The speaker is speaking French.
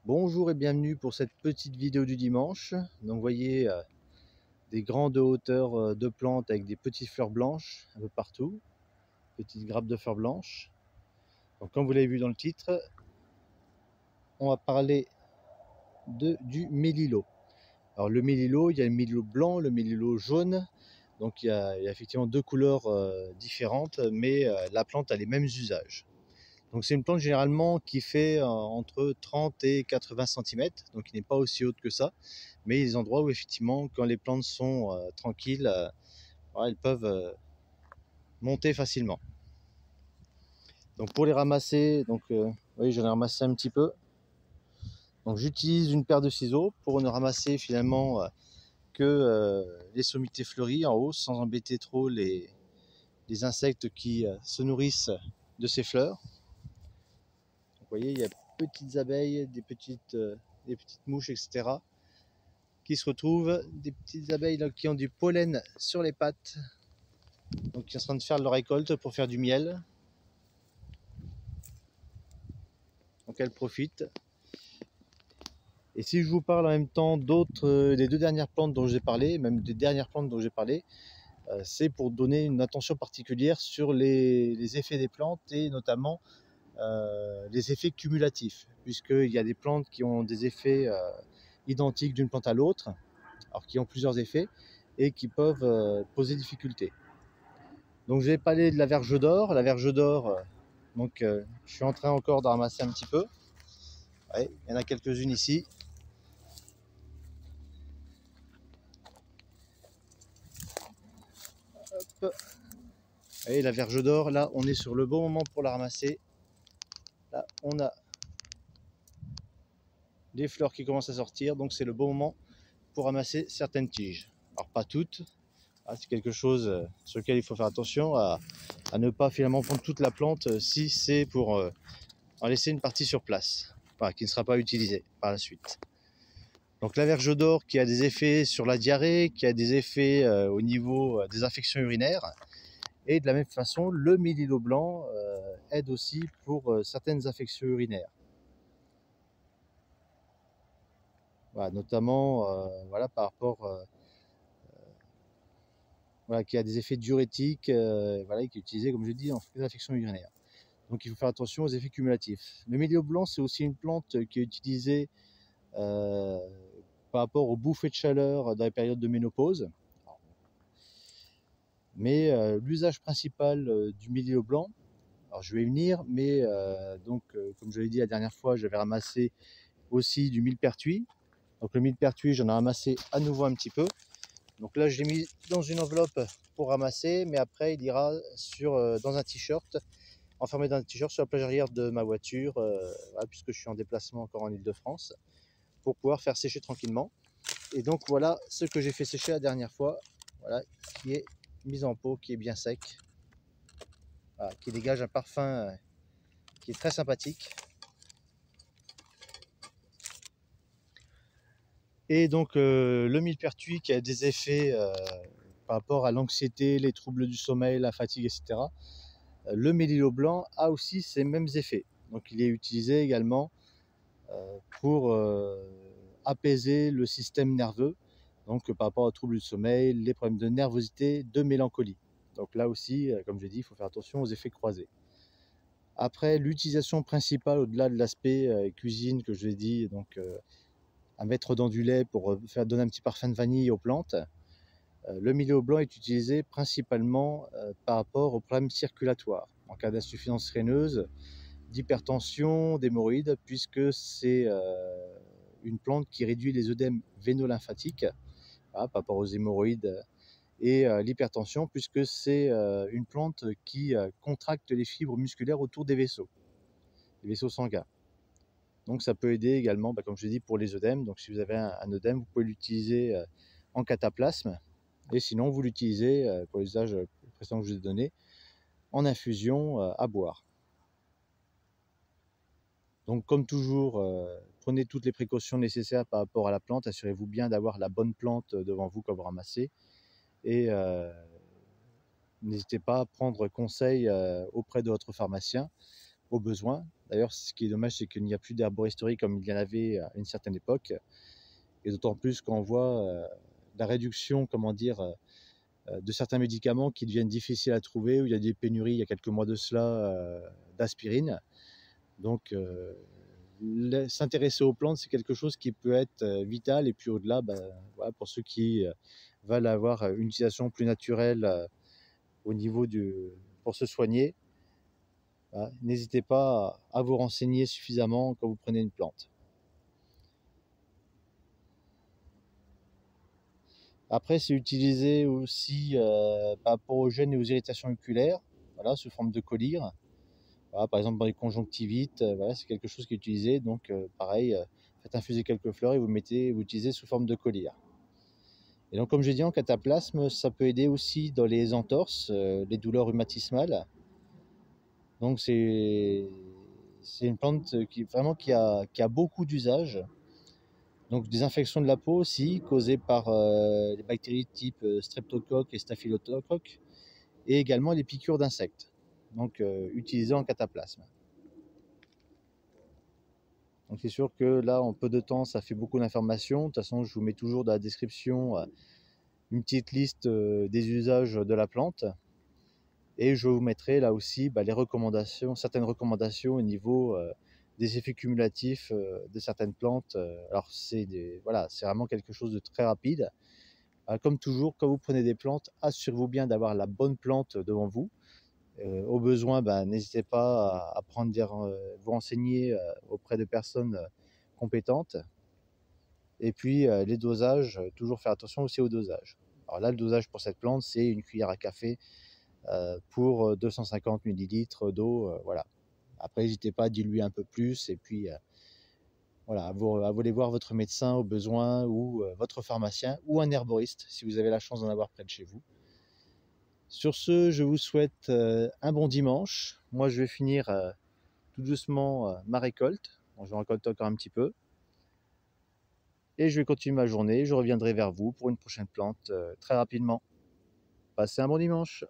Bonjour et bienvenue pour cette petite vidéo du dimanche. Donc vous voyez des grandes hauteurs de plantes avec des petites fleurs blanches un peu partout, petites grappes de fleurs blanches. Donc comme vous l'avez vu dans le titre, on va parler du mélilo. Alors le mélilo, il y a le mélilo blanc, le mélilo jaune. Donc il y a effectivement deux couleurs différentes, mais la plante a les mêmes usages. Donc c'est une plante généralement qui fait entre 30 et 80 cm, donc il n'est pas aussi haute que ça. Mais il y a des endroits où effectivement, quand les plantes sont tranquilles, voilà, elles peuvent monter facilement. Donc pour les ramasser, oui, j'en ai ramassé un petit peu. Donc j'utilise une paire de ciseaux pour ne ramasser finalement que les sommités fleuries en haut, sans embêter trop les insectes qui se nourrissent de ces fleurs. Donc, vous voyez, il y a petites abeilles, des petites mouches, etc. qui se retrouvent, des petites abeilles là, qui ont du pollen sur les pattes, donc qui sont en train de faire leur récolte pour faire du miel. Donc elles profitent. Et si je vous parle en même temps des deux dernières plantes dont j'ai parlé, même des dernières plantes dont j'ai parlé, c'est pour donner une attention particulière sur les effets des plantes et notamment les effets cumulatifs, puisqu'il y a des plantes qui ont des effets identiques d'une plante à l'autre, alors qui ont plusieurs effets et qui peuvent poser difficulté. Donc je vais parler de la verge d'or. La verge d'or, je suis en train encore de ramasser un petit peu. Ouais, il y en a quelques-unes ici. Hop. Et la verge d'or, là, on est sur le bon moment pour la ramasser. Là, on a des fleurs qui commencent à sortir, donc c'est le bon moment pour ramasser certaines tiges. Alors pas toutes, c'est quelque chose sur lequel il faut faire attention à ne pas finalement prendre toute la plante si c'est pour en laisser une partie sur place, qui ne sera pas utilisée par la suite. Donc la verge d'or qui a des effets sur la diarrhée, qui a des effets au niveau des infections urinaires. Et de la même façon, le mélilo blanc aide aussi pour certaines infections urinaires. Voilà, notamment par rapport qui a des effets diurétiques, qui est utilisé, comme je dis, en infections urinaires. Donc il faut faire attention aux effets cumulatifs. Le mélilo blanc, c'est aussi une plante qui est utilisée par rapport aux bouffées de chaleur dans les périodes de ménopause. Mais l'usage principal du mélilo blanc, alors je vais y venir, mais comme je l'ai dit la dernière fois, j'avais ramassé aussi du millepertuis. Donc le millepertuis, j'en ai ramassé à nouveau un petit peu. Donc là, je l'ai mis dans une enveloppe pour ramasser, mais après, il ira dans un t-shirt, enfermé dans un t-shirt sur la plage arrière de ma voiture, puisque je suis en déplacement encore en Île-de-France, pour pouvoir faire sécher tranquillement. Et donc voilà ce que j'ai fait sécher la dernière fois, qui est mis en pot, qui est bien sec, qui dégage un parfum qui est très sympathique. Et donc le millepertuis qui a des effets par rapport à l'anxiété, les troubles du sommeil, la fatigue, etc. Le mélilo blanc a aussi ces mêmes effets. Donc il est utilisé également pour apaiser le système nerveux, donc par rapport aux troubles du sommeil, les problèmes de nervosité, de mélancolie. Donc là aussi, comme je l'ai dit, il faut faire attention aux effets croisés. Après, l'utilisation principale, au-delà de l'aspect cuisine que je l'ai dit, à mettre dans du lait pour faire donner un petit parfum de vanille aux plantes, le mélilo blanc est utilisé principalement par rapport aux problèmes circulatoires, en cas d'insuffisance réneuse, d'hypertension, d'hémorroïdes, puisque c'est une plante qui réduit les œdèmes véno-lymphatiques, par rapport aux hémorroïdes et l'hypertension, puisque c'est une plante qui contracte les fibres musculaires autour des vaisseaux sanguins. Donc ça peut aider également, comme je l'ai dit, pour les œdèmes. Donc si vous avez un œdème, vous pouvez l'utiliser en cataplasme, et sinon vous l'utilisez pour l'usage précédent que je vous ai donné, en infusion à boire. Donc comme toujours, prenez toutes les précautions nécessaires par rapport à la plante, assurez-vous bien d'avoir la bonne plante devant vous quand vous ramassez, et n'hésitez pas à prendre conseil auprès de votre pharmacien au besoin. D'ailleurs, ce qui est dommage, c'est qu'il n'y a plus d'herboristerie comme il y en avait à une certaine époque. Et d'autant plus quand on voit la réduction, comment dire, de certains médicaments qui deviennent difficiles à trouver, où il y a des pénuries il y a quelques mois de cela d'aspirine. Donc s'intéresser aux plantes, c'est quelque chose qui peut être vital. Et puis au-delà, voilà, pour ceux qui veulent avoir une utilisation plus naturelle au niveau pour se soigner, voilà, n'hésitez pas à vous renseigner suffisamment quand vous prenez une plante. Après, c'est utilisé aussi par rapport aux gènes et aux irritations oculaires, voilà, sous forme de collyre. Voilà, par exemple, dans les conjonctivites, voilà, c'est quelque chose qui est utilisé. Donc, pareil, faites infuser quelques fleurs et vous utilisez sous forme de collyre. Et donc, comme j'ai dit, en cataplasme, ça peut aider aussi dans les entorses, les douleurs rhumatismales. Donc, c'est une plante qui a beaucoup d'usages. Donc des infections de la peau aussi, causées par les bactéries type streptocoque et staphylocoque, et également les piqûres d'insectes, donc utilisées en cataplasme. Donc c'est sûr que là, en peu de temps, ça fait beaucoup d'informations. De toute façon, je vous mets toujours dans la description une petite liste des usages de la plante. Et je vous mettrai là aussi les recommandations, certaines recommandations au niveau des effets cumulatifs de certaines plantes. Alors voilà, c'est vraiment quelque chose de très rapide. Comme toujours, quand vous prenez des plantes, assurez-vous bien d'avoir la bonne plante devant vous. Au besoin, n'hésitez pas à vous renseigner auprès de personnes compétentes. Et puis les dosages, toujours faire attention aussi au dosage. Alors là, le dosage pour cette plante, c'est une cuillère à café pour 250 millilitres d'eau. Voilà. Après, n'hésitez pas à diluer un peu plus. Et puis, voilà, à vous aller voir votre médecin au besoin, ou votre pharmacien, ou un herboriste, si vous avez la chance d'en avoir près de chez vous. Sur ce, je vous souhaite un bon dimanche. Moi, je vais finir tout doucement ma récolte. Bon, je récolte encore un petit peu. Et je vais continuer ma journée. Je reviendrai vers vous pour une prochaine plante très rapidement. Passez un bon dimanche.